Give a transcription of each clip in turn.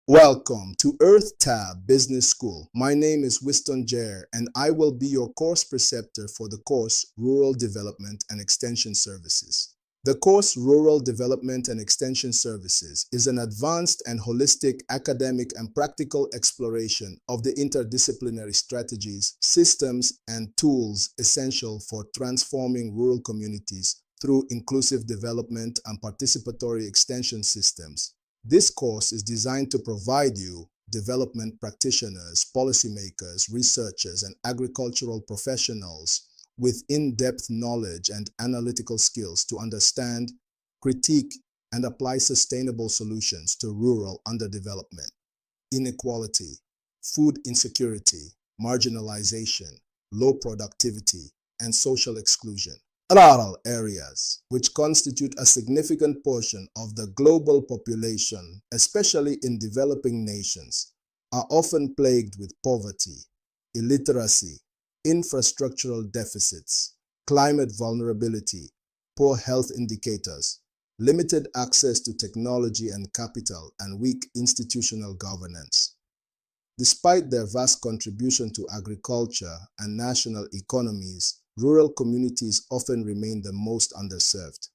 Welcome to EarthTab Business School. My name is Winston Jair, and I will be your course preceptor for the course Rural Development and Extension Services. The course Rural Development and Extension Services is an advanced and holistic academic and practical exploration of the interdisciplinary strategies, systems, and tools essential for transforming rural communities through inclusive development and participatory extension systems. This course is designed to provide you, development practitioners, policymakers, researchers, and agricultural professionals with in-depth knowledge and analytical skills to understand, critique, and apply sustainable solutions to rural underdevelopment, inequality, food insecurity, marginalization, low productivity, and social exclusion. Rural areas, which constitute a significant portion of the global population, especially in developing nations, are often plagued with poverty, illiteracy, infrastructural deficits, climate vulnerability, poor health indicators, limited access to technology and capital, and weak institutional governance. Despite their vast contribution to agriculture and national economies, rural communities often remain the most underserved.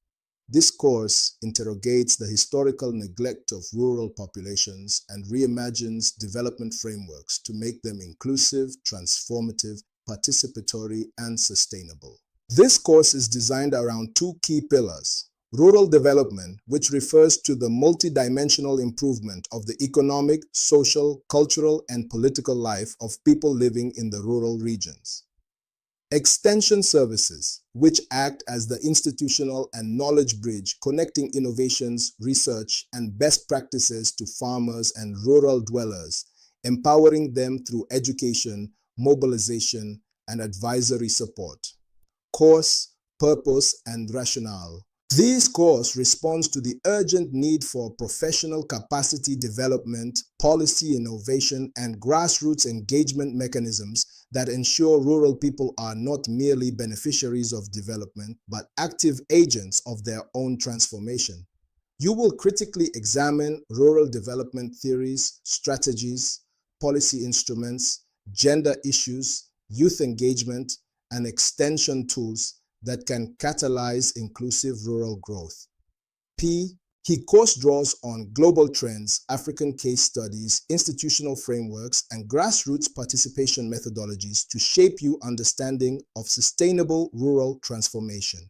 This course interrogates the historical neglect of rural populations and reimagines development frameworks to make them inclusive, transformative, participatory, and sustainable. This course is designed around two key pillars: rural development, which refers to the multidimensional improvement of the economic, social, cultural, and political life of people living in the rural regions. Extension services, which act as the institutional and knowledge bridge connecting innovations, research, and best practices to farmers and rural dwellers, empowering them through education, mobilization, and advisory support. Course, purpose, and rationale. This course responds to the urgent need for professional capacity development, policy innovation, and grassroots engagement mechanisms that ensure rural people are not merely beneficiaries of development, but active agents of their own transformation. You will critically examine rural development theories, strategies, policy instruments, gender issues, youth engagement, and extension tools that can catalyze inclusive rural growth. P. He course draws on global trends, African case studies, institutional frameworks, and grassroots participation methodologies to shape your understanding of sustainable rural transformation.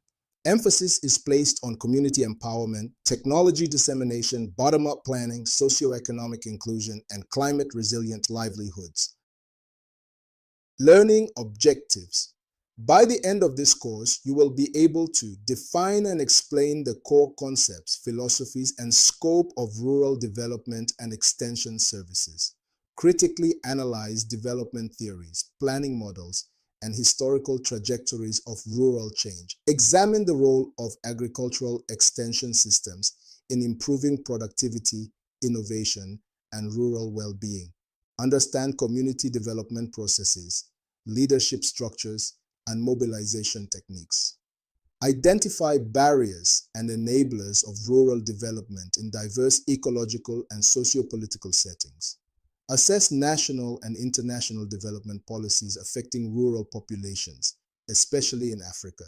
Emphasis is placed on community empowerment, technology dissemination, bottom-up planning, socioeconomic inclusion, and climate-resilient livelihoods. Learning objectives. By the end of this course, you will be able to define and explain the core concepts, philosophies, and scope of rural development and extension services, critically analyze development theories, planning models, and historical trajectories of rural change, examine the role of agricultural extension systems in improving productivity, innovation, and rural well-being, understand community development processes, leadership structures, and mobilization techniques. Identify barriers and enablers of rural development in diverse ecological and socio-political settings. Assess national and international development policies affecting rural populations, especially in Africa.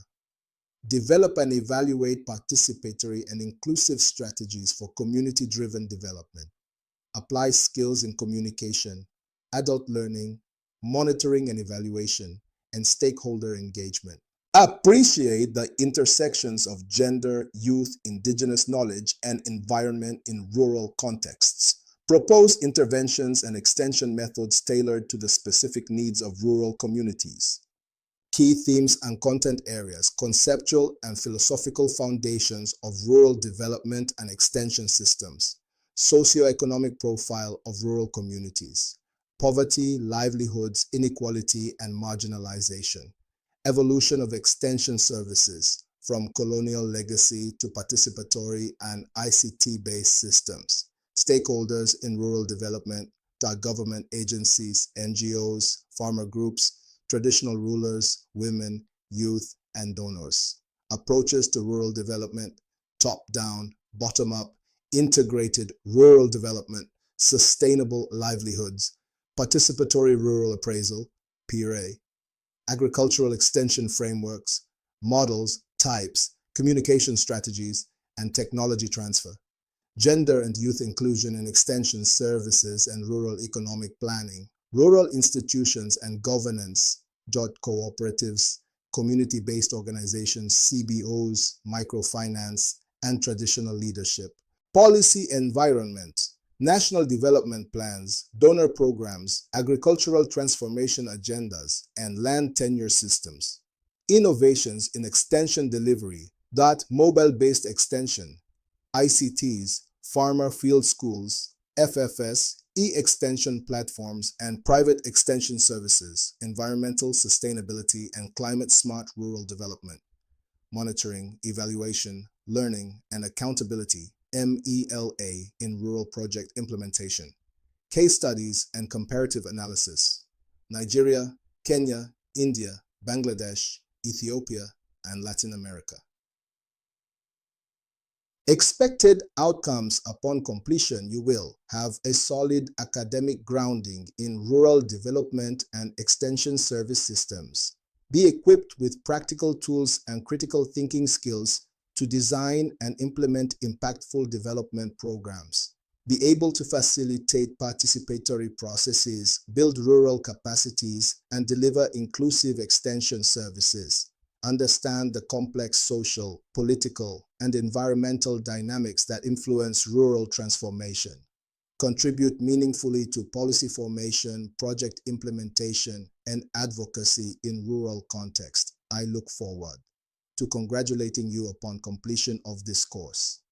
Develop and evaluate participatory and inclusive strategies for community-driven development. Apply skills in communication, adult learning, monitoring and evaluation, and stakeholder engagement. Appreciate the intersections of gender, youth, indigenous knowledge, and environment in rural contexts. Propose interventions and extension methods tailored to the specific needs of rural communities. Key themes and content areas: conceptual and philosophical foundations of rural development and extension systems, socioeconomic profile of rural communities, poverty, livelihoods, inequality, and marginalization, evolution of extension services from colonial legacy to participatory and ICT-based systems, stakeholders in rural development, government agencies, NGOs, farmer groups, traditional rulers, women, youth, and donors. Approaches to rural development: top-down, bottom-up, integrated rural development, sustainable livelihoods, participatory rural appraisal, PRA, agricultural extension frameworks, models, types, communication strategies, and technology transfer, gender and youth inclusion in extension services and rural economic planning, rural institutions and governance, cooperatives, community-based organizations, CBOs, microfinance, and traditional leadership. Policy environment, national development plans, donor programs, agricultural transformation agendas, and land tenure systems. Innovations in extension delivery, mobile-based extension, ICTs, farmer field schools, FFS, e-extension platforms, and private extension services, environmental sustainability, and climate-smart rural development, monitoring, evaluation, learning, and accountability, MELA, in rural project implementation, case studies and comparative analysis, Nigeria, Kenya, India, Bangladesh, Ethiopia, and Latin America. Expected outcomes upon completion: you will have a solid academic grounding in rural development and extension service systems. Be equipped with practical tools and critical thinking skills to design and implement impactful development programs. Be able to facilitate participatory processes, build rural capacities, and deliver inclusive extension services. Understand the complex social, political, and environmental dynamics that influence rural transformation. Contribute meaningfully to policy formation, project implementation, and advocacy in rural context. I look forward to congratulating you upon completion of this course.